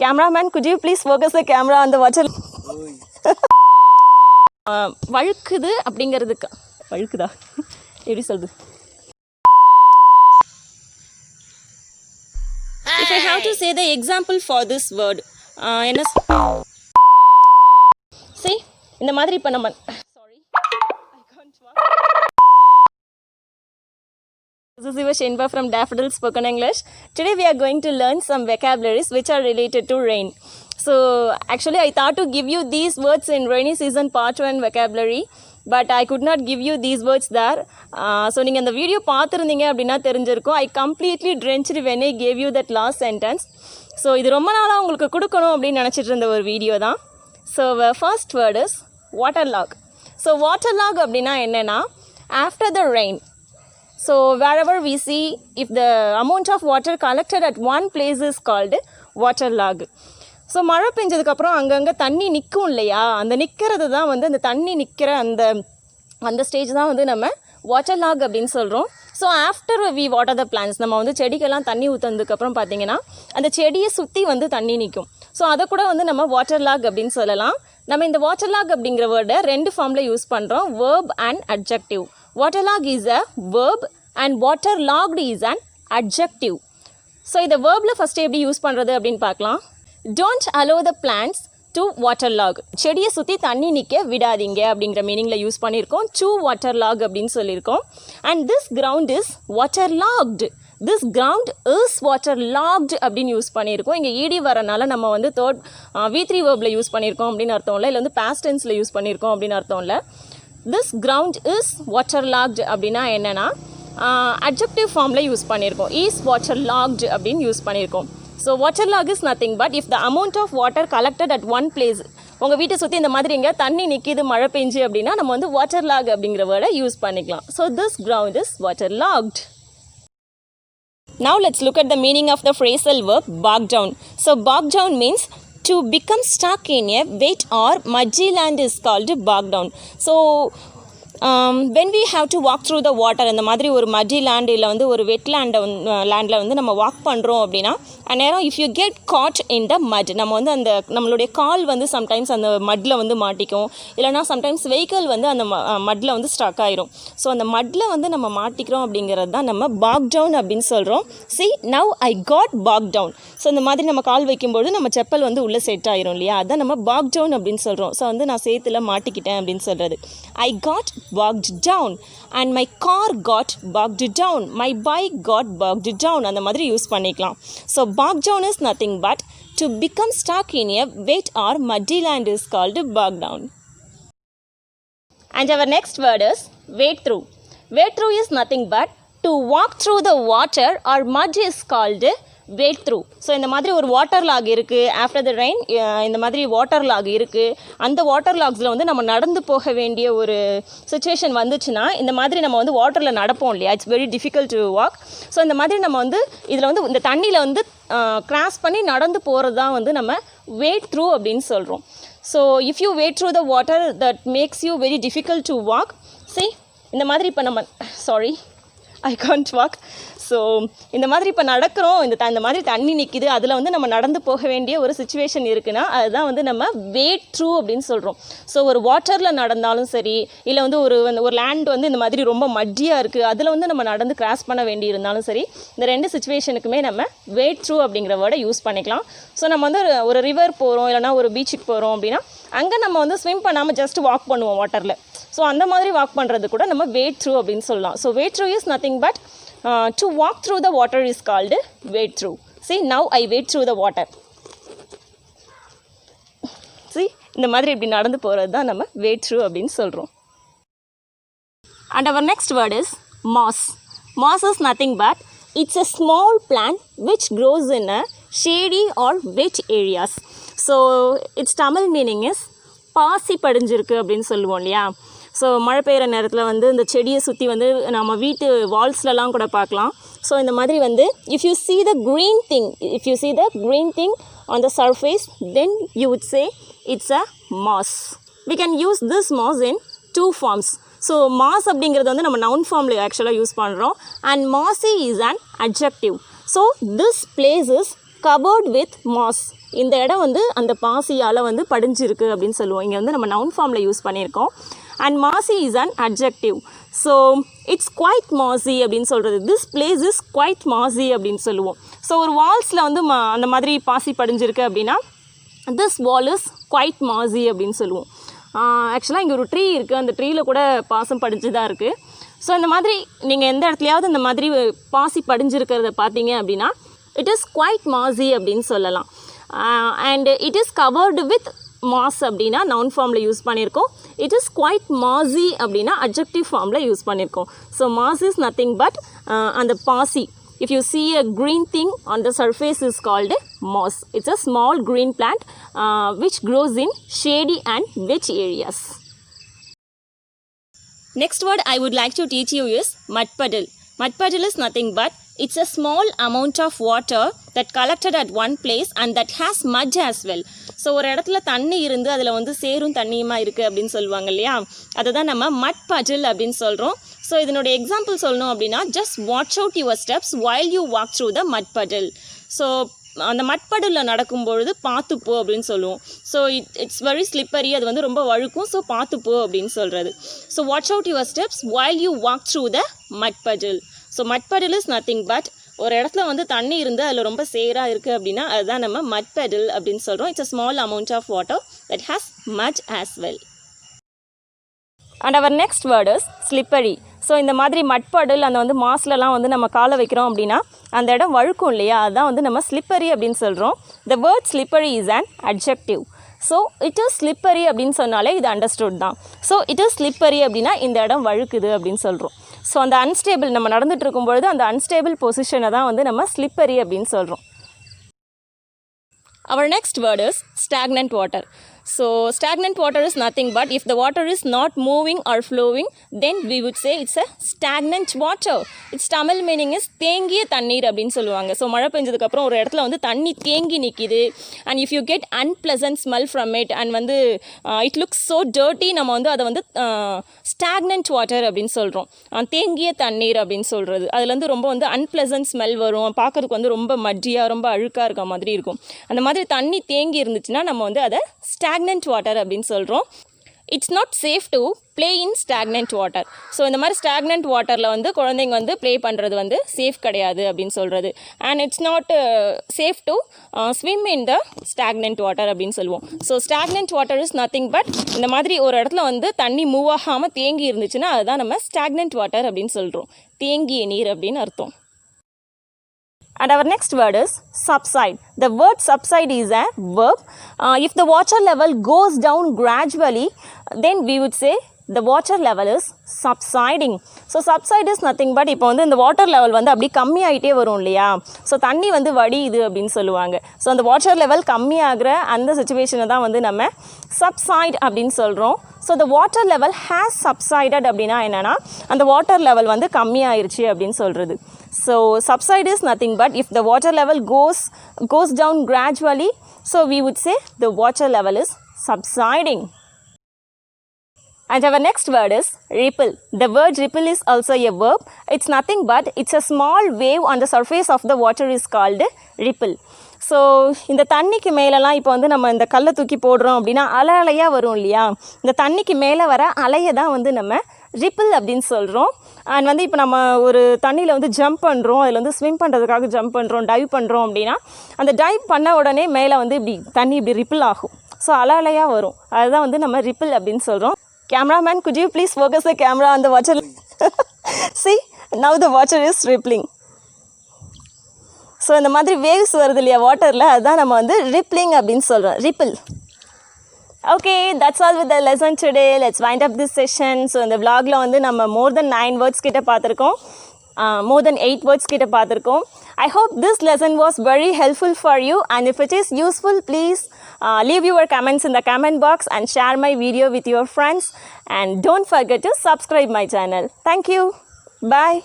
Cameraman, could you please focus the camera on the water? வழுக்குது அப்படிங்கிறதுக்கு வழுக்குதா எப்படி சொல்றது? If I have to say the example for this word, என்ன see இந்த மாதிரி இப்ப நம்ம sorry I can't walk. This is Iva Shenba from Daffodil Spoken English. Today we are going to learn some vocabularies which are related to rain. So actually I thought to give you these words in rainy season part 1 vocabulary, but I could not give you these words there. So நீங்கள் அந்த video பார்த்துருந்தீங்க அப்படின்னா தெரிஞ்சிருக்கும். I completely drenched when I gave you that last sentence. So இது ரொம்ப நாளாக உங்களுக்கு கொடுக்கணும் அப்படின்னு நினச்சிட்டு இருந்த ஒரு வீடியோ தான். So first word is waterlog. So waterlog அப்படின்னா என்னென்னா after the rain. So wherever we see, if the amount of water collected at one place is called waterlog. So மழை பெஞ்சதுக்கப்புறம் அங்கங்கே தண்ணி நிற்கும் இல்லையா, அந்த நிற்கிறது தான் வந்து அந்த தண்ணி நிற்கிற அந்த ஸ்டேஜ் தான் வந்து நம்ம வாட்டர்லாக் அப்படின்னு சொல்கிறோம். So after we water the plants, நம்ம வந்து செடிக்கெல்லாம் தண்ணி ஊற்றுனதுக்கப்புறம் பார்த்திங்கன்னா அந்த செடியை சுற்றி வந்து தண்ணி நிற்கும். ஸோ அதை கூட வந்து நம்ம வாட்டர்லாக் அப்படின்னு சொல்லலாம். நம்ம இந்த வாட்டர்லாக் அப்படிங்கிற வேர்டை 2 ஃபார்மில் யூஸ் பண்ணுறோம், verb and adjective. Waterlog is a verb and waterlogged is an adjective. So இதை வேர்பில் ஃபஸ்ட்டு எப்படி யூஸ் பண்ணுறது அப்படின்னு பார்க்கலாம். Don't allow the plants to waterlog. செடியை சுற்றி தண்ணி நிற்க விடாதீங்க அப்படிங்கிற மீனிங்கில் யூஸ் பண்ணியிருக்கோம். To waterlog அப்படின்னு சொல்லியிருக்கோம். And this ground is waterlogged. This ground is waterlogged அப்படின்னு யூஸ் பண்ணியிருக்கோம். இங்கே ஈடி வரனால நம்ம வந்து V3 வேர்பில் யூஸ் பண்ணியிருக்கோம் அப்படின்னு அர்த்தம் இல்லை, இல்லை வந்து past tenseல யூஸ் பண்ணியிருக்கோம் அப்படின்னு அர்த்தம் இல்லை. This ground is waterlogged அப்படின்னா என்னென்னா adjective ஃபார்மில் யூஸ் பண்ணியிருக்கோம். is waterlogged அப்படின்னு யூஸ் பண்ணியிருக்கோம். So waterlog is nothing but if the amount of water collected at one place, உங்கள் வீட்டை சுற்றி இந்த மாதிரி இங்கே தண்ணி நிற்கிது மழை பெஞ்சு அப்படின்னா நம்ம வந்து waterlog அப்படிங்கிற வேர்டை யூஸ் பண்ணிக்கலாம். So this ground is waterlogged. Now let's look at the meaning of the phrasal verb bog down. So bog down means to become stuck in a wet or muddy land is called bog down. So when we have to walk through the water, இந்த மாதிரி ஒரு muddy land இல்லை வந்து ஒரு wet லேண்டில் வந்து நம்ம walk பண்ணுறோம் அப்படின்னா அந்நேரம் if you get caught in the mud, நம்ம வந்து அந்த நம்மளுடைய கால் வந்து சம்டைம்ஸ் அந்த மட்டில் வந்து மாட்டிக்கும், இல்லைனா சம்டைம்ஸ் வெஹிக்கிள் வந்து அந்த மட்டில் வந்து ஸ்டக் ஆயிரும். ஸோ அந்த மட்டில் வந்து நம்ம மாட்டிக்கிறோம் அப்படிங்கிறது தான் நம்ம பாக் டவுன் அப்படின்னு சொல்கிறோம். See, now I got bogged down. So இந்த மாதிரி நம்ம கால் வைக்கும்போது நம்ம செப்பல் வந்து உள்ளே செட் ஆயிரும் இல்லையா, அதுதான் நம்ம பாக் டவுன் அப்படின்னு சொல்கிறோம். ஸோ வந்து நான் சேத்துல மாட்டிக்கிட்டேன் அப்படின்னு சொல்கிறது. I got bogged down and my car got bogged down, my bike got bogged down, அந்த மாதிரி யூஸ் பண்ணிக்கலாம். So bogged down is nothing but to become stuck in a wet or muddy land is called bogged down. And our next word is wade through. Wade through is nothing but to walk through the water or mud is called wade through. So இந்த மாதிரி ஒரு water lock இருக்குது, after the rain இந்த மாதிரி water lock இருக்குது. அந்த water லாக்ஸில் வந்து நம்ம நடந்து போக வேண்டிய ஒரு சுச்சுவேஷன் வந்துச்சுன்னா இந்த மாதிரி நம்ம வந்து வாட்டரில் நடப்போம் இல்லையா, it's very difficult to walk. So இந்த மாதிரி நம்ம வந்து இதில் வந்து இந்த தண்ணியில் வந்து கிராஸ் பண்ணி நடந்து போகிறது தான் வந்து நம்ம wade through அப்படின்னு சொல்கிறோம். So if you wade through the water that makes you very difficult to walk. See, இந்த மாதிரி இப்போ நம்ம I can't walk. ஸோ இந்த மாதிரி இப்போ நடக்கிறோம், இந்த மாதிரி தண்ணி நிற்கிது, அதில் வந்து நம்ம நடந்து போக வேண்டிய ஒரு சுச்சுவேஷன் இருக்குன்னா அதுதான் வந்து நம்ம wade through அப்படின்னு சொல்கிறோம். ஸோ ஒரு வாட்டரில் நடந்தாலும் சரி, இல்லை வந்து ஒரு லேண்ட் வந்து இந்த மாதிரி ரொம்ப மட்டியாக இருக்குது, அதில் வந்து நம்ம நடந்து கிராஸ் பண்ண வேண்டி இருந்தாலும் சரி, இந்த 2 சுச்சுவேஷனுக்குமே நம்ம wade through அப்படிங்கிற வேர்டை யூஸ் பண்ணிக்கலாம். ஸோ நம்ம வந்து ஒரு ரிவர் போகிறோம், இல்லைனா ஒரு பீச்சுக்கு போகிறோம் அப்படின்னா அங்கே நம்ம வந்து ஸ்விம் பண்ணாமல் ஜஸ்ட் வாக் பண்ணுவோம் வாட்டரில். ஸோ அந்த மாதிரி வாக் பண்ணுறது கூட நம்ம wade through அப்படின்னு சொல்லலாம். So wade through is nothing but to walk through the water is called wade through. See, now I wade through the water. See, இந்த மாதிரி இப்படி நடந்து போகிறது தான் நம்ம wade through அப்படின்னு சொல்கிறோம். And our next word is moss. Moss is nothing but it's a small plant which grows in a shady or wet areas. So its Tamil meaning is பாசி படிஞ்சிருக்கு அப்படின்னு சொல்லுவோம் இல்லையா. ஸோ மழை பெய்கிற நேரத்தில் வந்து இந்த செடியை சுற்றி வந்து நம்ம வீட்டு வால்ஸ்லலாம் கூட பார்க்கலாம். ஸோ இந்த மாதிரி வந்து if you see the green thing on the surface, then you would say it's a moss. We can use this moss in 2 forms. So moss அப்படிங்கிறது வந்து நம்ம நவுன் ஃபார்மில் ஆக்சுவலாக யூஸ் பண்ணுறோம், and mossy is an adjective. So this place is covered with moss. இந்த இடம் வந்து அந்த பாசியால் வந்து படிஞ்சிருக்கு அப்படின்னு சொல்லுவோம். இங்கே வந்து நம்ம நவுன் ஃபார்மில் யூஸ் பண்ணியிருக்கோம். And mossy is an adjective. So it's quite mossy அப்படின்னு சொல்கிறது. This place is quite mossy அப்படின்னு சொல்லுவோம். ஸோ ஒரு வால்ஸில் வந்து அந்த மாதிரி பாசி படிஞ்சிருக்கு அப்படின்னா this wall is quite mossy அப்படின்னு சொல்லுவோம். ஆக்சுவலாக இங்கே ஒரு ட்ரீ இருக்குது, அந்த ட்ரீயில் கூட பாசம் படிஞ்சு தான் இருக்குது. ஸோ இந்த மாதிரி நீங்கள் எந்த இடத்துலையாவது இந்த மாதிரி பாசி படிஞ்சிருக்கிறத பார்த்தீங்க அப்படின்னா இட் இஸ் குவைட் மாசி அப்படின்னு சொல்லலாம். And it is covered with moss அப்படின்னா நவுன் ஃபார்மில் யூஸ் பண்ணியிருக்கோம். இட் இஸ் குவைட் மாசி அப்படின்னா அட்ஜெக்டிவ் ஃபார்மில் யூஸ் பண்ணியிருக்கோம். So moss is nothing but அந்த பாசி. If you see a green thing on the surface is called moss. It's a small green plant which grows in shady and wet areas. Next word I would like to teach you is mud puddle. Mud puddle is nothing but it's a small amount of water that collected at one place and that has mud as well. So ஒரு இடத்துல தண்ணி இருந்து அதில் வந்து சேரும் தண்ணியுமா இருக்குது அப்படின்னு சொல்லுவாங்க இல்லையா, அதை தான் நம்ம மட் பஜில் அப்படின்னு சொல்கிறோம். ஸோ இதனுடைய எக்ஸாம்பிள் சொல்லணும் அப்படின்னா just watch out your steps while you walk through the மட் பஜில். ஸோ அந்த மட்படில் நடக்கும்பொழுது பார்த்துப்போ அப்படின்னு சொல்லுவோம். ஸோ இட்ஸ் வெரி ஸ்லிப்பரி, அது வந்து ரொம்ப வழுக்கும். ஸோ பார்த்துப்போ அப்படின்னு சொல்கிறது. So watch out your steps while you walk through the மட் பஜில். ஸோ மட் பஜில் இஸ் நத்திங் பட் ஒரு இடத்துல வந்து தண்ணி இருந்து அதில் ரொம்ப சேராக இருக்குது அப்படின்னா அதுதான் நம்ம மட் பெடல் அப்படின்னு சொல்கிறோம். It's a small amount of water that has mud as well. And our next word is slippery. So இந்த மாதிரி மட்படல் அந்த வந்து மாஸ்லலாம் வந்து நம்ம காலை வைக்கிறோம் அப்படின்னா அந்த இடம் வழுக்கும் இல்லையா, அதுதான் வந்து நம்ம ஸ்லிப்பரி அப்படின்னு சொல்கிறோம். The word slippery is an adjective. So it is slippery அப்படின்னு சொன்னாலே இது அண்டர்ஸ்டுட் தான். ஸோ இட் இஸ் ஸ்லிப்பரி அப்படின்னா இந்த இடம் வழுக்குது அப்படின்னு சொல்கிறோம். ஸோ அந்த அன்ஸ்டேபிள் நம்ம நடந்துட்டு இருக்கும்பொழுது அந்த அன்ஸ்டேபிள் பொசிஷனை தான் வந்து நம்ம ஸ்லிப்பரி அப்படின்னு சொல்கிறோம். Our next word is stagnant water. So stagnant water is nothing but if the water is not moving or flowing, then we would say it's a stagnant water. Its Tamil meaning is தேங்கிய தண்ணீர் அப்படின்னு சொல்லுவாங்க. So மழை பெஞ்சதுக்கப்புறம் ஒரு இடத்துல வந்து தண்ணி தேங்கி நிற்கிது and if you get unpleasant smell from it and வந்து it looks so dirty, நம்ம வந்து அதை வந்து stagnant water அப்படின்னு சொல்கிறோம். தேங்கிய தண்ணீர் அப்படின்னு சொல்கிறது. அதுலேருந்து ரொம்ப வந்து unpleasant smell வரும், பார்க்கறதுக்கு வந்து ரொம்ப மட்டியாக ரொம்ப அழுக்காக இருக்க மாதிரி இருக்கும். அந்த மாதிரி தண்ணி தேங்கி இருந்துச்சுன்னா நம்ம வந்து அதை ஸ்டாக்னன்ட் வாட்டர் அப்படின்னு சொல்கிறோம். It's not safe to play in stagnant water. So இந்த மாதிரி ஸ்டாக்னன்ட் வாட்டரில் வந்து குழந்தைங்க வந்து ப்ளே பண்ணுறது வந்து சேஃப் கிடையாது அப்படின்னு சொல்கிறது. And it's not safe to swim in the stagnant water அப்படின்னு சொல்லுவோம். So stagnant water is nothing but இந்த மாதிரி ஒரு இடத்துல வந்து தண்ணி மூவ் ஆகாமல் தேங்கி இருந்துச்சுன்னா அதுதான் நம்ம ஸ்டாக்னன்ட் வாட்டர் அப்படின்னு சொல்கிறோம். தேங்கிய நீர் அப்படின்னு அர்த்தம். And our next word is subside. The word subside is a verb. If the water level goes down gradually, then we would say the water level is subsiding. So subside is nothing but இப்போ வந்து இந்த water level வந்து அப்படி கம்மியாகிட்டே வரும் இல்லையா, so தண்ணி வந்து வடியுது அப்படின்னு சொல்லுவாங்க. ஸோ அந்த வாட்டர் லெவல் கம்மியாகிற அந்த சுச்சுவேஷனை தான் வந்து நம்ம சப்சைட் அப்படின்னு சொல்கிறோம். So the water level has subsided அப்படின்னா என்னென்னா அந்த வாட்டர் லெவல் வந்து கம்மியாயிருச்சு அப்படின்னு சொல்கிறது. So subside is nothing but if the water level goes down gradually, so we would say the water level is subsiding. And our next word is ripple. The word ripple is also a verb. It's nothing but it's a small wave on the surface of the water is called ripple. So இந்த தண்ணிக்கு மேலெலாம் இப்போ வந்து நம்ம இந்த கல்லை தூக்கி போடுறோம் அப்படின்னா அலை அலையாக வரும் இல்லையா, இந்த தண்ணிக்கு மேலே வர அலையை தான் வந்து நம்ம ரிப்பிள் அப்படின்னு சொல்கிறோம். அண்ட் வந்து இப்போ நம்ம ஒரு தண்ணியில் வந்து ஜம்ப் பண்ணுறோம், அதில் வந்து ஸ்விம் பண்ணுறதுக்காக ஜம்ப் பண்ணுறோம், டைவ் பண்ணுறோம் அப்படின்னா அந்த டைவ் பண்ண உடனே மேலே வந்து இப்படி தண்ணி இப்படி ரிப்பிள் ஆகும். ஸோ அலை அலையாக வரும், அதுதான் வந்து நம்ம ரிப்பிள் அப்படின்னு சொல்கிறோம். Cameraman, could you please focus the camera on the water? See, now the water is rippling. So இந்த மாதிரி வேவ்ஸ் வருது இல்லையா வாட்டரில், அதுதான் நம்ம வந்து ரிப்ளிங் அப்படின்னு சொல்கிறோம், ripple. Okay, that's all with the lesson today. Let's wind up this session. So இந்த vlogல வந்து நம்ம more than 9 words கிட்ட பார்த்துருக்கோம், more than 8 words கிட்ட பார்த்துருக்கோம். I hope this lesson was very helpful for you, and if it is useful, please leave your comments in the comment box and share my video with your friends, and don't forget to subscribe my channel. Thank you. Bye.